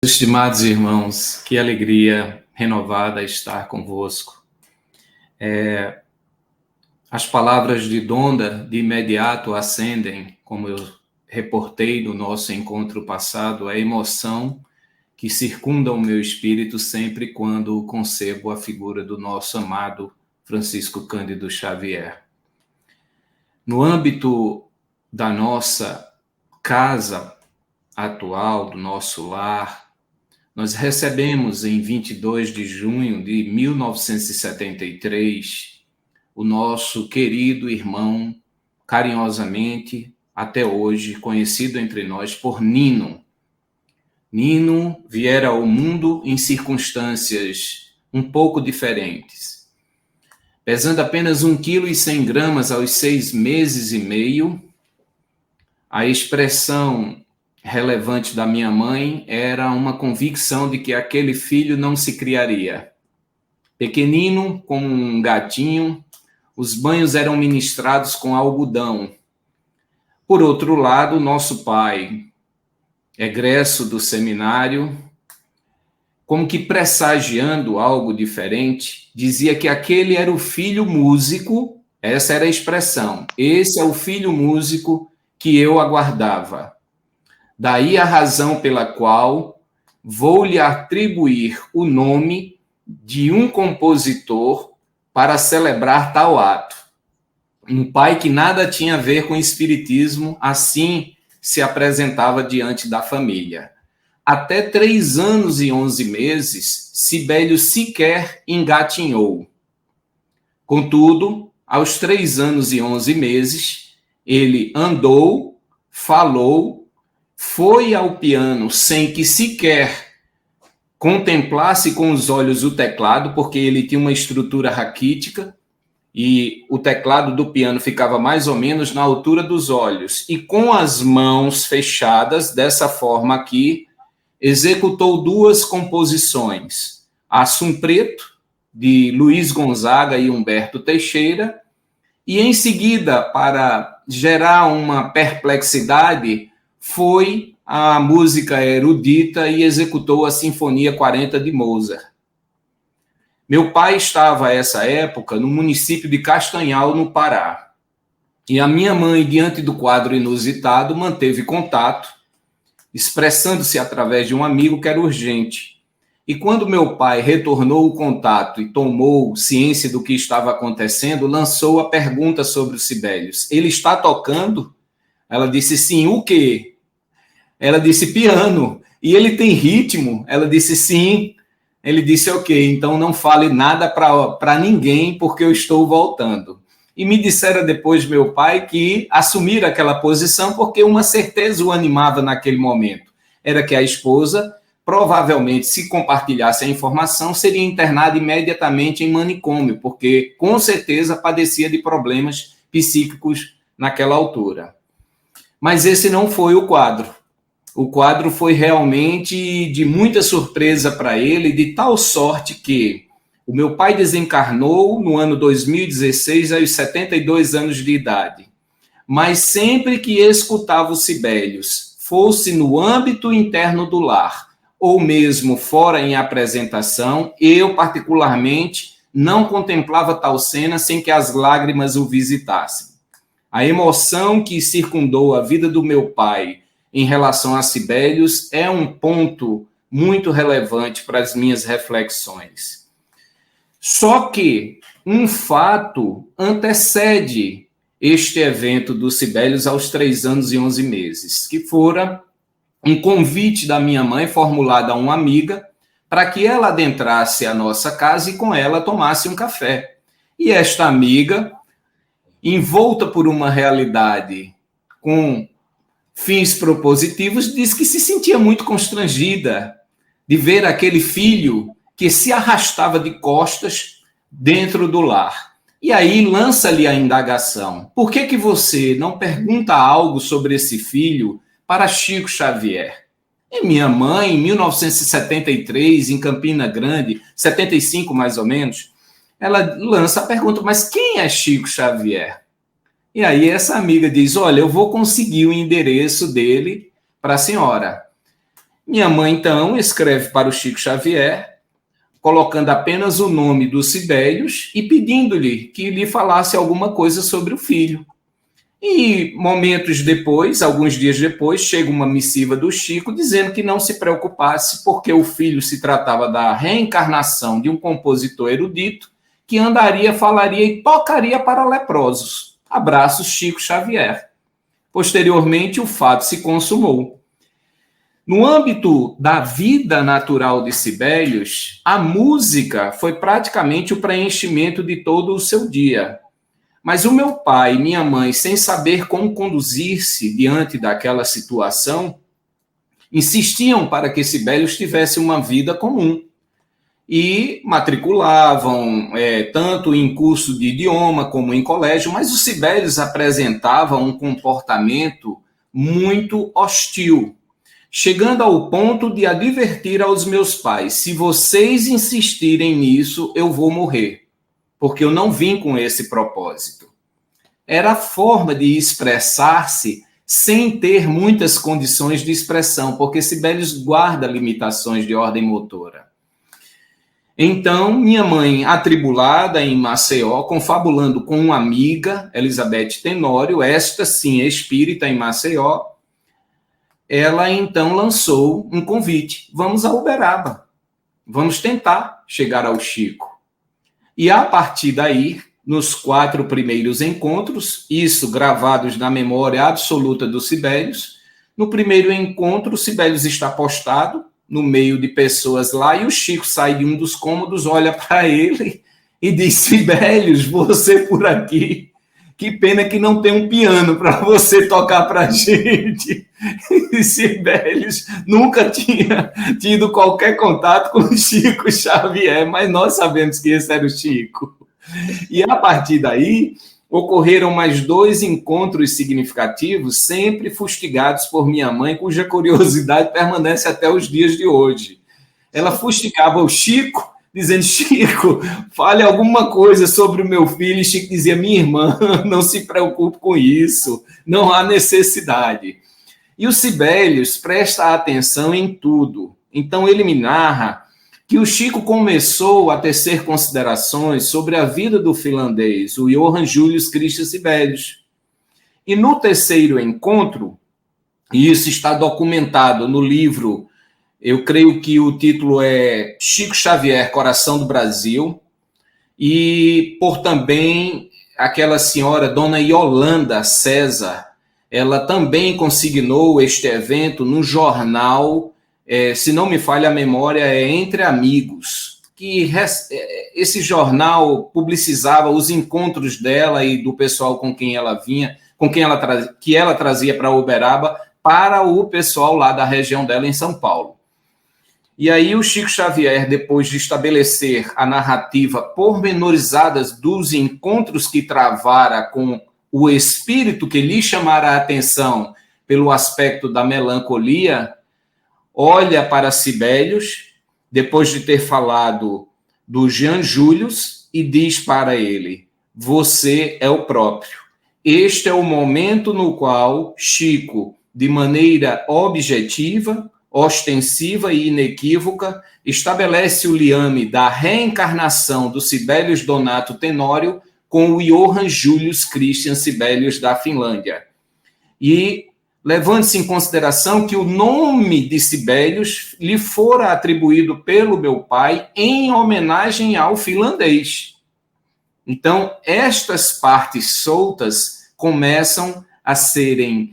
Estimados irmãos, que alegria renovada estar convosco. As palavras de Donda de imediato acendem, como eu reportei no nosso encontro passado, a emoção que circunda o meu espírito sempre quando concebo a figura do nosso amado Francisco Cândido Xavier. No âmbito da nossa casa atual, do nosso lar, nós recebemos em 22 de junho de 1973 o nosso querido irmão, carinhosamente, até hoje, conhecido entre nós por Nino. Nino viera ao mundo em circunstâncias um pouco diferentes. Pesando apenas 1,1 kg aos 6 meses e meio, a expressão relevante da minha mãe era uma convicção de que aquele filho não se criaria. Pequenino, como um gatinho, os banhos eram ministrados com algodão. Por outro lado, nosso pai, egresso do seminário, como que pressagiando algo diferente, dizia que aquele era o filho músico, essa era a expressão, esse é o filho músico que eu aguardava. Daí a razão pela qual vou lhe atribuir o nome de um compositor para celebrar tal ato. Um pai que nada tinha a ver com espiritismo, assim se apresentava diante da família. Até 3 anos e 11 meses, Sibélio sequer engatinhou. Contudo, aos 3 anos e 11 meses, ele andou, falou, foi ao piano sem que sequer contemplasse com os olhos o teclado, porque ele tinha uma estrutura raquítica e o teclado do piano ficava mais ou menos na altura dos olhos. E com as mãos fechadas, dessa forma aqui, executou 2 composições. Assum Preto, de Luiz Gonzaga e Humberto Teixeira, e em seguida, para gerar uma perplexidade, foi a música erudita e executou a Sinfonia 40 de Mozart. Meu pai estava, a essa época, no município de Castanhal, no Pará. E a minha mãe, diante do quadro inusitado, manteve contato, expressando-se através de um amigo que era urgente. E quando meu pai retornou o contato e tomou ciência do que estava acontecendo, lançou a pergunta sobre o Sibélius. Ele está tocando? Ela disse, sim, o quê? Ela disse, piano. E ele tem ritmo? Ela disse, sim. Ele disse, ok, então não fale nada para ninguém, porque eu estou voltando. E me disseram depois, meu pai, que assumir aquela posição porque uma certeza o animava naquele momento. Era que a esposa, provavelmente, se compartilhasse a informação, seria internada imediatamente em manicômio, porque com certeza padecia de problemas psíquicos naquela altura. Mas esse não foi o quadro. O quadro foi realmente de muita surpresa para ele, de tal sorte que o meu pai desencarnou no ano 2016, aos 72 anos de idade. Mas sempre que escutava o Sibélius, fosse no âmbito interno do lar, ou mesmo fora em apresentação, eu, particularmente, não contemplava tal cena sem que as lágrimas o visitassem. A emoção que circundou a vida do meu pai em relação a Sibélius é um ponto muito relevante para as minhas reflexões. Só que um fato antecede este evento do Sibélius aos 3 anos e 11 meses, que fora um convite da minha mãe formulado a uma amiga para que ela adentrasse a nossa casa e com ela tomasse um café. E esta amiga, envolta por uma realidade com fins propositivos, diz que se sentia muito constrangida de ver aquele filho que se arrastava de costas dentro do lar. E aí lança-lhe a indagação. Por que você não pergunta algo sobre esse filho para Chico Xavier? E minha mãe, em 1973, em Campina Grande, 75 mais ou menos, ela lança a pergunta, mas quem é Chico Xavier? E aí essa amiga diz, olha, eu vou conseguir o endereço dele para a senhora. Minha mãe, então, escreve para o Chico Xavier, colocando apenas o nome do Sibelius e pedindo-lhe que lhe falasse alguma coisa sobre o filho. E momentos depois, alguns dias depois, chega uma missiva do Chico dizendo que não se preocupasse porque o filho se tratava da reencarnação de um compositor erudito que andaria, falaria e tocaria para leprosos. Abraços, Chico Xavier. Posteriormente, o fato se consumou. No âmbito da vida natural de Sibelius, a música foi praticamente o preenchimento de todo o seu dia. Mas o meu pai e minha mãe, sem saber como conduzir-se diante daquela situação, insistiam para que Sibelius tivesse uma vida comum. E matriculavam tanto em curso de idioma como em colégio, mas o Sibelius apresentava um comportamento muito hostil, chegando ao ponto de advertir aos meus pais: se vocês insistirem nisso, eu vou morrer, porque eu não vim com esse propósito. Era a forma de expressar-se sem ter muitas condições de expressão, porque Sibelius guarda limitações de ordem motora. Então, minha mãe, atribulada em Maceió, confabulando com uma amiga, Elizabeth Tenório, esta sim espírita em Maceió, ela então lançou um convite: vamos a Uberaba, vamos tentar chegar ao Chico. E a partir daí, nos 4 primeiros encontros, isso gravados na memória absoluta do Sibelius, no primeiro encontro, o Sibelius está postado no meio de pessoas lá e o Chico sai de um dos cômodos, olha para ele e diz: Sibelius, você por aqui, que pena que não tem um piano para você tocar para a gente. E Sibelius nunca tinha tido qualquer contato com o Chico Xavier, mas nós sabemos que esse era o Chico. E a partir daí, ocorreram mais 2 encontros significativos, sempre fustigados por minha mãe, cuja curiosidade permanece até os dias de hoje. Ela fustigava o Chico, dizendo: Chico, fale alguma coisa sobre o meu filho. E Chico dizia: minha irmã, não se preocupe com isso, não há necessidade. E o Sibelius presta atenção em tudo. Então ele me narra que o Chico começou a tecer considerações sobre a vida do finlandês, o Johann Julius Christian Sibelius. E no terceiro encontro, e isso está documentado no livro, eu creio que o título é Chico Xavier, Coração do Brasil, e por também aquela senhora, Dona Yolanda César, ela também consignou este evento no jornal, se não me falha a memória, é Entre Amigos, que esse jornal publicizava os encontros dela e do pessoal com quem ela vinha, que ela trazia para Uberaba, para o pessoal lá da região dela em São Paulo. E aí o Chico Xavier, depois de estabelecer a narrativa pormenorizada dos encontros que travara com o espírito que lhe chamara a atenção pelo aspecto da melancolia, olha para Sibelius, depois de ter falado do Jean Julius, e diz para ele: você é o próprio. Este é o momento no qual Chico, de maneira objetiva, ostensiva e inequívoca, estabelece o liame da reencarnação do Sibelius Donato Tenório com o Johann Julius Christian Sibelius da Finlândia. E levando-se em consideração que o nome de Sibelius lhe fora atribuído pelo meu pai em homenagem ao finlandês. Então, estas partes soltas começam a serem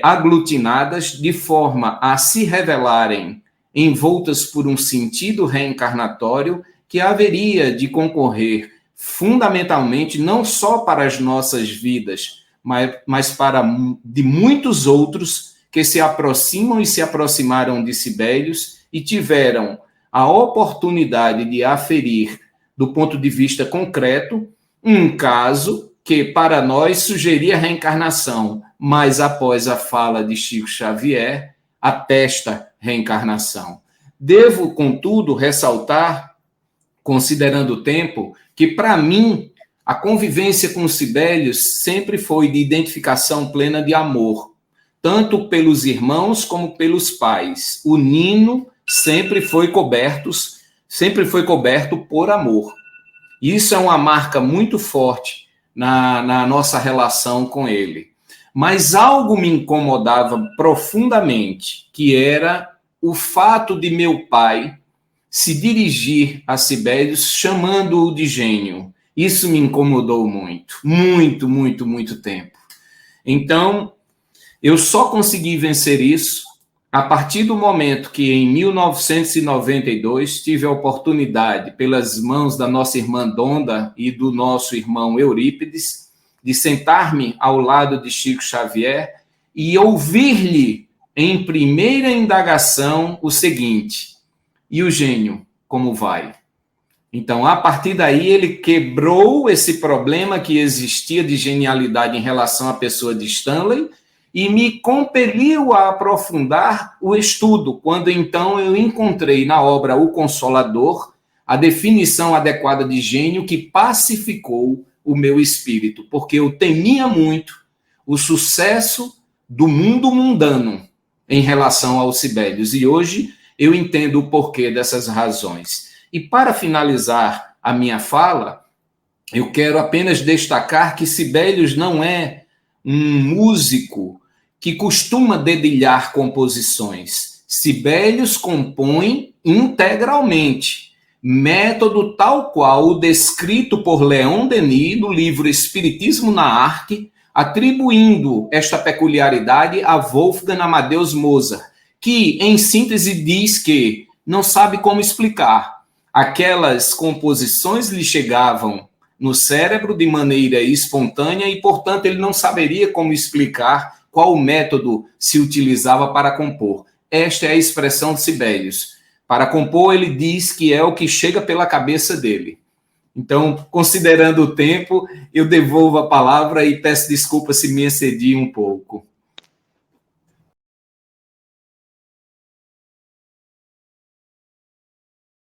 aglutinadas de forma a se revelarem envoltas por um sentido reencarnatório que haveria de concorrer fundamentalmente não só para as nossas vidas, mas para de muitos outros que se aproximam e se aproximaram de Sibelius e tiveram a oportunidade de aferir, do ponto de vista concreto, um caso que para nós sugeria reencarnação, mas após a fala de Chico Xavier, atesta reencarnação. Devo, contudo, ressaltar, considerando o tempo, que para mim a convivência com Sibelius sempre foi de identificação plena de amor, tanto pelos irmãos como pelos pais. O Nino sempre foi coberto por amor. Isso é uma marca muito forte na nossa relação com ele. Mas algo me incomodava profundamente, que era o fato de meu pai se dirigir a Sibelius chamando-o de gênio. Isso me incomodou muito, muito, muito, muito tempo. Então, eu só consegui vencer isso a partir do momento que, em 1992, tive a oportunidade, pelas mãos da nossa irmã Donda e do nosso irmão Eurípides, de sentar-me ao lado de Chico Xavier e ouvir-lhe, em primeira indagação, o seguinte: e o gênio, como vai? Então, a partir daí, ele quebrou esse problema que existia de genialidade em relação à pessoa de Stanley e me compeliu a aprofundar o estudo, quando então eu encontrei na obra O Consolador a definição adequada de gênio que pacificou o meu espírito, porque eu temia muito o sucesso do mundo mundano em relação aos Sibelius, e hoje eu entendo o porquê dessas razões. E para finalizar a minha fala, eu quero apenas destacar que Sibelius não é um músico que costuma dedilhar composições. Sibelius compõe integralmente, método tal qual o descrito por Leon Denis no livro Espiritismo na Arte, atribuindo esta peculiaridade a Wolfgang Amadeus Mozart, que, em síntese, diz que não sabe como explicar. Aquelas composições lhe chegavam no cérebro de maneira espontânea e, portanto, ele não saberia como explicar qual método se utilizava para compor. Esta é a expressão de Sibelius. Para compor, ele diz que é o que chega pela cabeça dele. Então, considerando o tempo, eu devolvo a palavra e peço desculpa se me excedi um pouco.